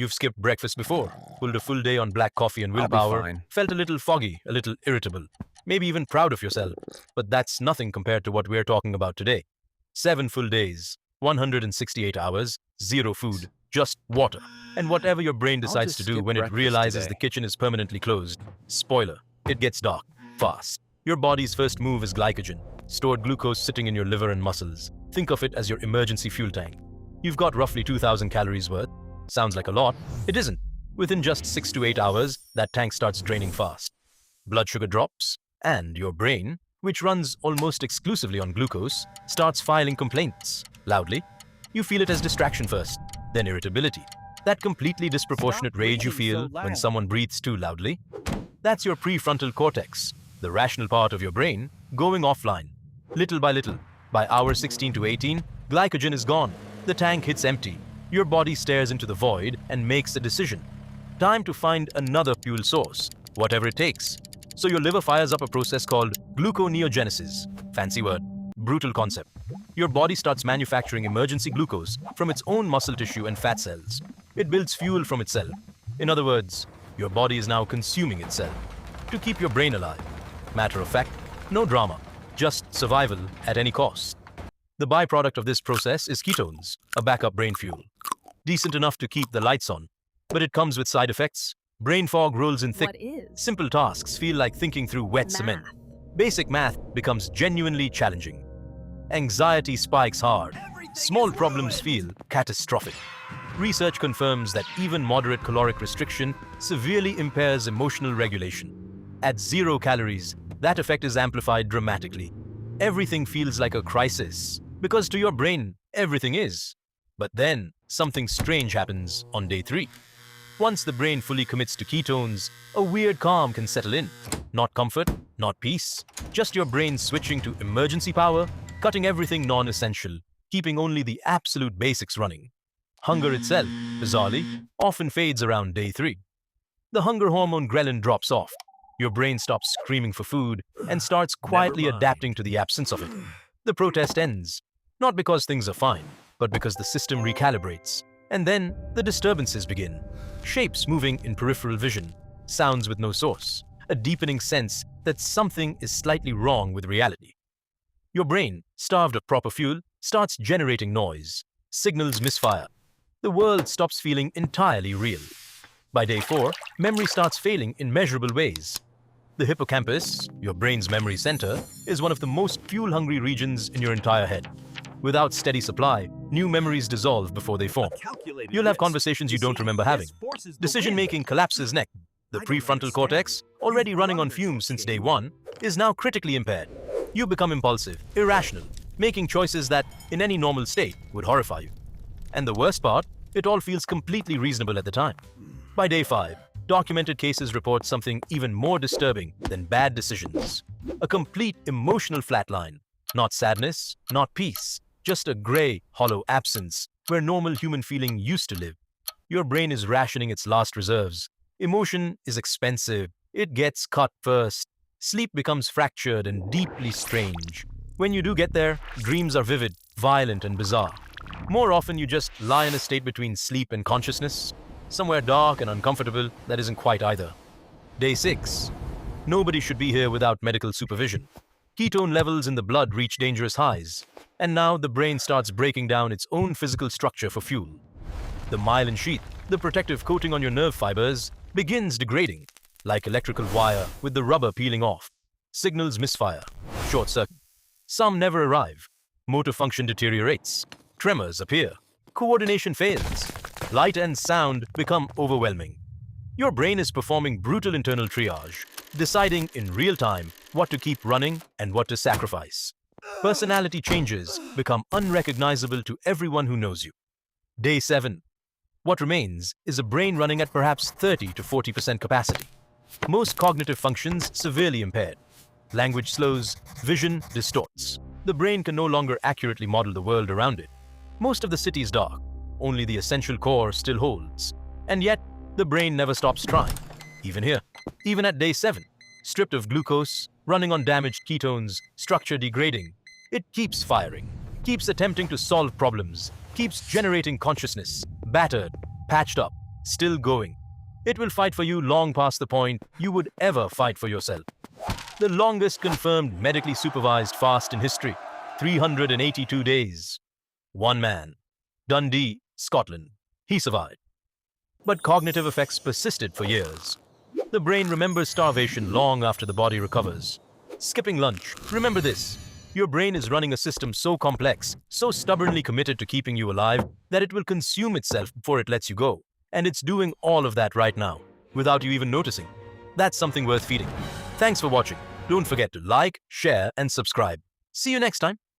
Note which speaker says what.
Speaker 1: You've skipped breakfast before, pulled a full day on black coffee and
Speaker 2: I'll be
Speaker 1: willpower,
Speaker 2: fine.
Speaker 1: felt a little foggy, a little irritable, maybe even proud of yourself. But that's nothing compared to what we're talking about today. 7 full days, 168 hours, zero food, just water. And whatever your brain decides
Speaker 2: just
Speaker 1: to do
Speaker 2: skip
Speaker 1: when it
Speaker 2: breakfast
Speaker 1: realizes
Speaker 2: today.
Speaker 1: the kitchen is permanently closed. Spoiler, it gets dark, fast. Your body's first move is glycogen, stored glucose sitting in your liver and muscles. Think of it as your emergency fuel tank. You've got roughly 2,000 calories worth. Sounds like a lot. It isn't. Within just 6 to 8 hours, that tank starts draining fast. Blood sugar drops, and your brain, which runs almost exclusively on glucose, starts filing complaints loudly. You feel it as distraction first, then irritability. That completely disproportionate rage you feel when someone breathes too loudly. That's your prefrontal cortex, the rational part of your brain, going offline. Little by little, by hour 16 to 18, glycogen is gone. The tank hits empty. Your body stares into the void and makes a decision. Time to find another fuel source, whatever it takes. So your liver fires up a process called gluconeogenesis. Fancy word, brutal concept. Your body starts manufacturing emergency glucose from its own muscle tissue and fat cells. It builds fuel from itself. In other words, your body is now consuming itself to keep your brain alive. Matter of fact, no drama, just survival at any cost. The byproduct of this process is ketones, a backup brain fuel. Decent enough to keep the lights on, but it comes with side effects. Brain fog rolls in thick.
Speaker 3: What is?
Speaker 1: Simple tasks feel like thinking through wet cement. Basic math becomes genuinely challenging. Anxiety spikes hard. Small problems feel catastrophic. Research confirms that even moderate caloric restriction severely impairs emotional regulation. At 0 calories, that effect is amplified dramatically. Everything feels like a crisis, because to your brain, everything is. But then, something strange happens on day 3. Once the brain fully commits to ketones, a weird calm can settle in. Not comfort, not peace, just your brain switching to emergency power, cutting everything non-essential, keeping only the absolute basics running. Hunger itself, bizarrely, often fades around day 3. The hunger hormone ghrelin drops off. Your brain stops screaming for food and starts quietly adapting to the absence of it. The protest ends, not because things are fine, but because the system recalibrates. And then the disturbances begin. Shapes moving in peripheral vision, sounds with no source, a deepening sense that something is slightly wrong with reality. Your brain, starved of proper fuel, starts generating noise. Signals misfire. The world stops feeling entirely real. By day 4, memory starts failing in measurable ways. The hippocampus, your brain's memory center, is one of the most fuel-hungry regions in your entire head. Without steady supply, new memories dissolve before they form. You'll have conversations you don't remember having. Decision-making collapses next. The prefrontal cortex, already running on fumes since day 1, is now critically impaired. You become impulsive, irrational, making choices that, in any normal state, would horrify you. And the worst part, it all feels completely reasonable at the time. By day 5, documented cases report something even more disturbing than bad decisions. A complete emotional flatline. Not sadness, not peace, just a gray, hollow absence where normal human feeling used to live. Your brain is rationing its last reserves. Emotion is expensive. It gets cut first. Sleep becomes fractured and deeply strange. When you do get there, dreams are vivid, violent, and bizarre. More often, you just lie in a state between sleep and consciousness, somewhere dark and uncomfortable that isn't quite either. Day 6. Nobody should be here without medical supervision. Ketone levels in the blood reach dangerous highs, and now the brain starts breaking down its own physical structure for fuel. The myelin sheath, the protective coating on your nerve fibers, begins degrading, like electrical wire with the rubber peeling off. Signals misfire, short circuit. Some never arrive. Motor function deteriorates. Tremors appear. Coordination fails. Light and sound become overwhelming. Your brain is performing brutal internal triage, deciding in real time what to keep running and what to sacrifice. Personality changes become unrecognizable to everyone who knows you. Day 7. What remains is a brain running at perhaps 30 to 40% capacity. Most cognitive functions severely impaired. Language slows, vision distorts. The brain can no longer accurately model the world around it. Most of the city is dark. Only the essential core still holds. And yet, the brain never stops trying. Even here, even at day 7, stripped of glucose, running on damaged ketones, structure degrading, it keeps firing, keeps attempting to solve problems, keeps generating consciousness, battered, patched up, still going. It will fight for you long past the point you would ever fight for yourself. The longest confirmed medically supervised fast in history, 382 days. One man, Dundee, Scotland. He survived. But cognitive effects persisted for years. The brain remembers starvation long after the body recovers. Skipping lunch. Remember this. Your brain is running a system so complex, so stubbornly committed to keeping you alive, that it will consume itself before it lets you go. And it's doing all of that right now, without you even noticing. That's something worth feeding. Thanks for watching. Don't forget to like, share, and subscribe. See you next time.